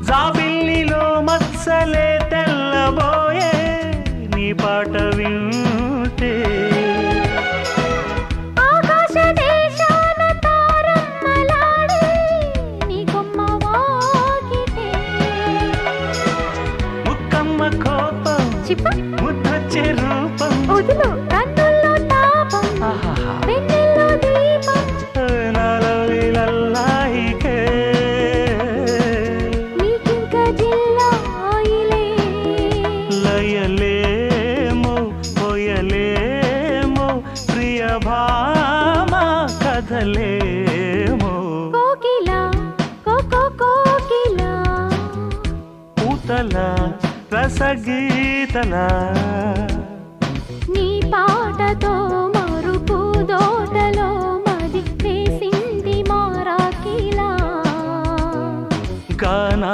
జాబిల్లిలో మత్సలే తెల్లబోయే నీ పాట వింటే ఆకాశ దేశాన తారమ్మలాడే నీ కొమ్మ వాకిటే ముక్కమ్మ కోపం చిప్ప ముద్దొచ్చే రూపం వదులు కన్నుల్లో తాపం వెన్నెల్లో దీపం నాలో లల్లాయికే నీకింక జిల్లాయిలే లయలేమో పోయలేమో ప్రియ భామ కథలేమో కోకిలా కోకిలా పూతల రసగీతల నీ పాటతో మరుపు దోటలో మది వేసింది మారాకిలా గానా